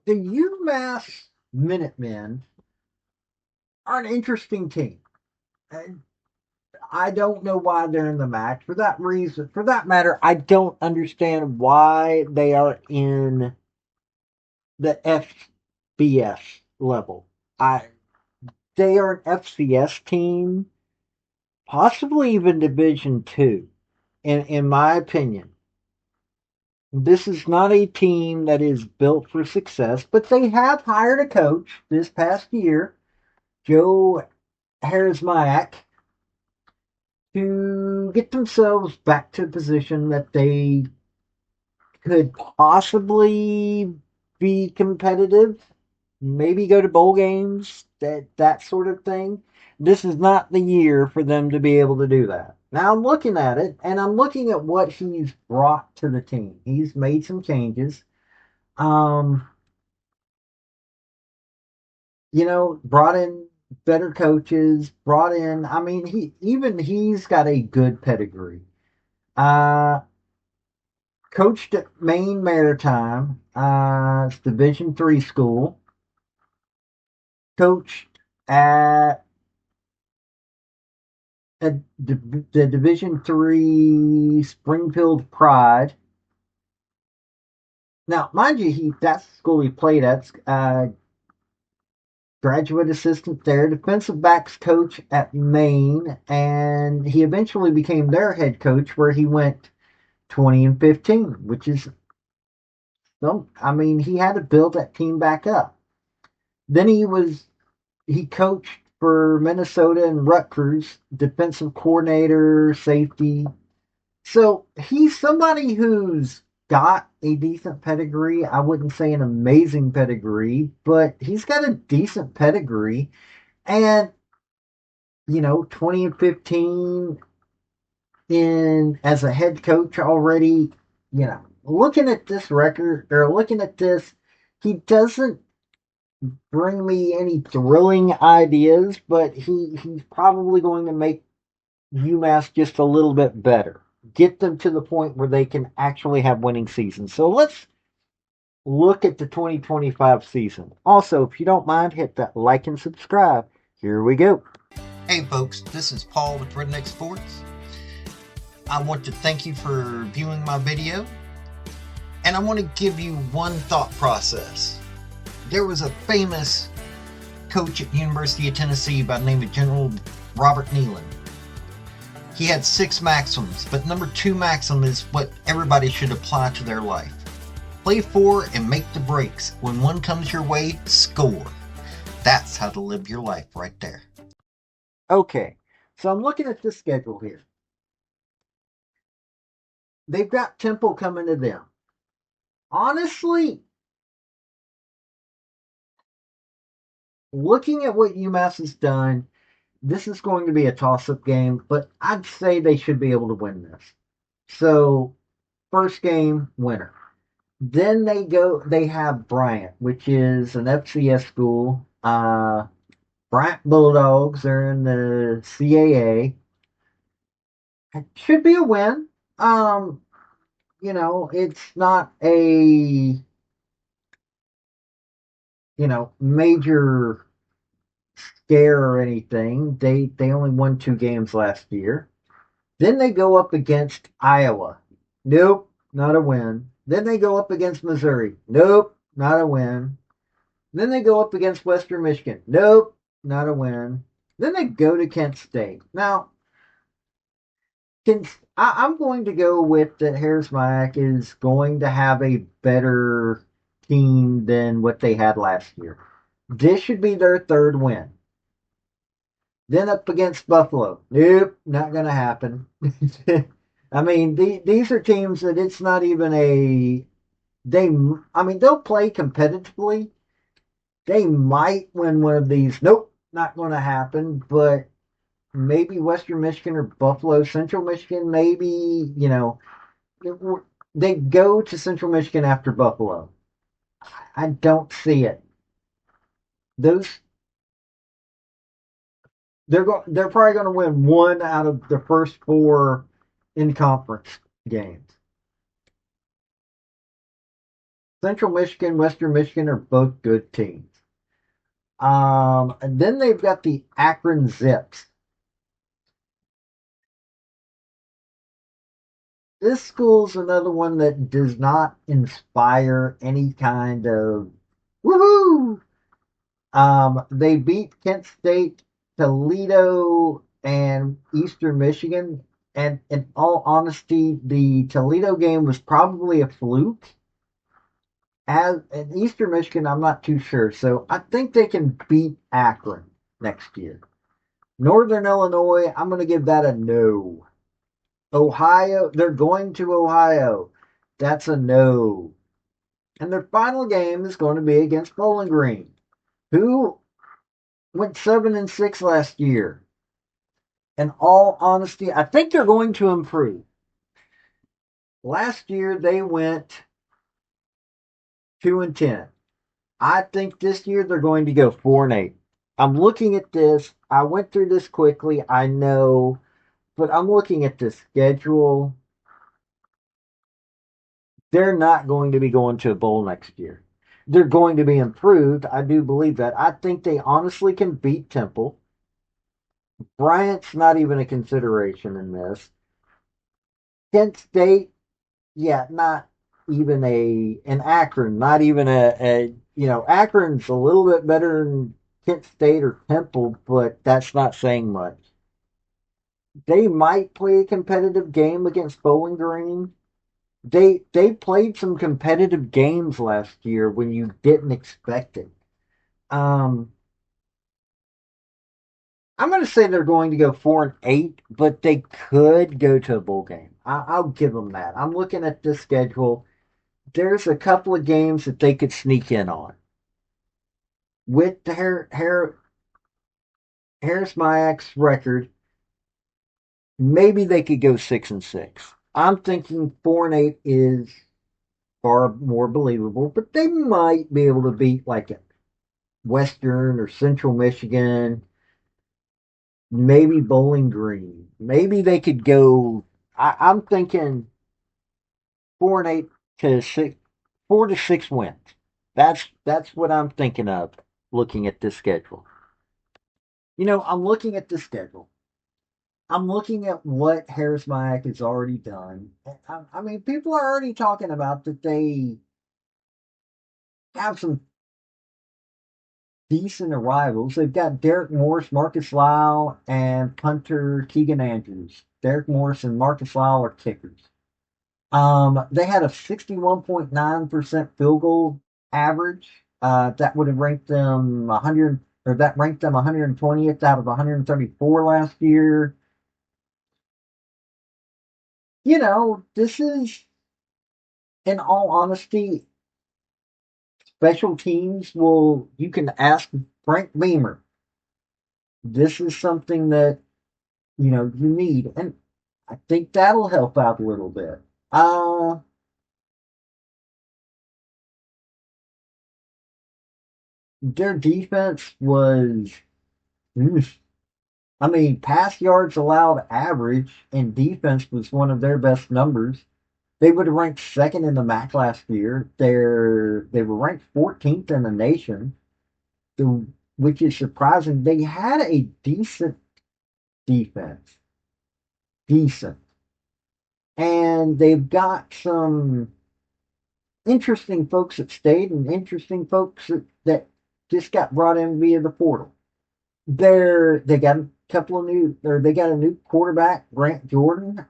the UMass Minutemen are an interesting team. And I don't know why they're in the match. For that reason, for that matter, I don't understand why they are in the FBS level. I They are an FCS team, possibly even Division 2. In my opinion, this is not a team that is built for success, but they have hired a coach this past year, Joe Harasymiak, to get themselves back to a position that they could possibly be competitive, maybe go to bowl games, that sort of thing. This is not the year for them to be able to do that. Now I'm looking at it, and I'm looking at what he's brought to the team. He's made some changes. Um, brought in better coaches, brought in. I mean, he's got a good pedigree. Uh, Coached at Maine Maritime, it's Division 3 school. Coached at, the Division 3 Springfield Pride. Now, mind you, that's the school he played at. Graduate assistant there, defensive backs coach at Maine, and he eventually became their head coach, where he went 20-15, which is I mean, he had to build that team back up. Then he coached for Minnesota and Rutgers, defensive coordinator, safety. So he's somebody who's got a decent pedigree. I wouldn't say an amazing pedigree, but he's got a decent pedigree. And 20-15 in as a head coach already, looking at this record or looking at this, he doesn't bring me any thrilling ideas, but he's probably going to make UMass just a little bit better. Get them to the point where they can actually have winning seasons. So let's look at the 2025 season. Also, if you don't mind, hit that like and subscribe. Here we go. Hey folks, this is Paul with Redneck Sports. I want to thank you for viewing my video, and I want to give you one thought process. There was a famous coach at the University of Tennessee by the name of General Robert Nealon. He had 6 maxims, but number 2 maxim is what everybody should apply to their life. Play for and make the breaks. When one comes your way, score. That's how to live your life right there. Okay, so I'm looking at this schedule here. They've got Temple coming to them. Honestly, looking at what UMass has done, this is going to be a toss-up game, but I'd say they should be able to win this. So, first game, winner. Then they have Bryant, which is an FCS school. Bryant Bulldogs, they're in the CAA. It should be a win. It's not a, major scare or anything. They only won 2 games last year. Then they go up against Iowa. Nope, not a win. Then they go up against Missouri. Nope, not a win. Then they go up against Western Michigan. Nope, not a win. Then they go to Kent State. Now, I'm going to go with that Harasymiak is going to have a better team than what they had last year. This should be their 3rd win. Then up against Buffalo. Nope, not going to happen. I mean, these are teams that it's not even they'll play competitively. They might win one of these. Nope, not going to happen. But maybe Western Michigan or Buffalo, Central Michigan, maybe, they go to Central Michigan after Buffalo. I don't see it. Those they're probably going to win 1 out of the first 4 in conference games. Central Michigan, Western Michigan are both good teams. And then they've got the Akron Zips. This school's another one that does not inspire any kind of woohoo. They beat Kent State, Toledo, and Eastern Michigan. And in all honesty, the Toledo game was probably a fluke. As in Eastern Michigan, I'm not too sure. So I think they can beat Akron next year. Northern Illinois, I'm going to give that a no. Ohio, they're going to Ohio. That's a no. And their final game is going to be against Bowling Green, who went 7-6 last year. In all honesty, I think they're going to improve. Last year they went 2-10. I think this year they're going to go 4-8. I'm looking at this. I went through this quickly. I know, but I'm looking at the schedule. They're not going to be going to a bowl next year. They're going to be improved. I do believe that. I think they honestly can beat Temple. Bryant's not even a consideration in this. Kent State, yeah, not even an Akron, not even Akron's a little bit better than Kent State or Temple, but that's not saying much. They might play a competitive game against Bowling Green. They played some competitive games last year when you didn't expect it. Um, I'm going to say they're going to go 4-8, but they could go to a bowl game. I'll give them that. I'm looking at this schedule. There's a couple of games that they could sneak in on. With the Harasymiak's record, maybe they could go 6-6. I'm thinking 4-8 is far more believable, but they might be able to beat like Western or Central Michigan, maybe Bowling Green. Maybe they could go. I'm thinking 4-8 to 6, 4-6 wins. That's what I'm thinking of. Looking at this schedule, I'm looking at the schedule. I'm looking at what Harasymiak has already done. I mean, people are already talking about that they have some decent arrivals. They've got Derek Morris, Marcus Lau, and punter Keegan Andrews. Derek Morris and Marcus Lau are kickers. They had a 61.9% field goal average. That would have ranked them 100, or that ranked them 120th out of 134 last year. This is, in all honesty, special teams you can ask Frank Beamer. This is something that, you need. And I think that'll help out a little bit. Their defense was, I mean, pass yards allowed average and defense was one of their best numbers. They would have ranked second in the MAC last year. They were ranked 14th in the nation, which is surprising. They had a decent defense, decent, and they've got some interesting folks that stayed and interesting folks that just got brought in via the portal. They got a couple of they got a new quarterback, Grant Jordan.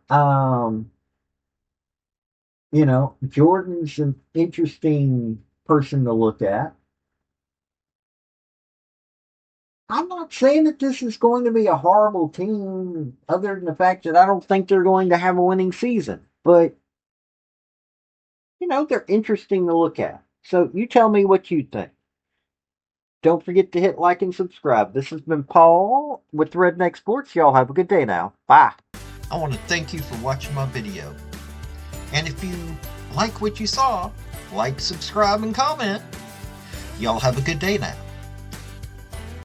Jordan's an interesting person to look at. I'm not saying that this is going to be a horrible team, other than the fact that I don't think they're going to have a winning season. But, they're interesting to look at. So you tell me what you think. Don't forget to hit like and subscribe. This has been Paul with Redneck Sports. Y'all have a good day now. Bye. I want to thank you for watching my video. And if you like what you saw, like, subscribe, and comment. Y'all have a good day now.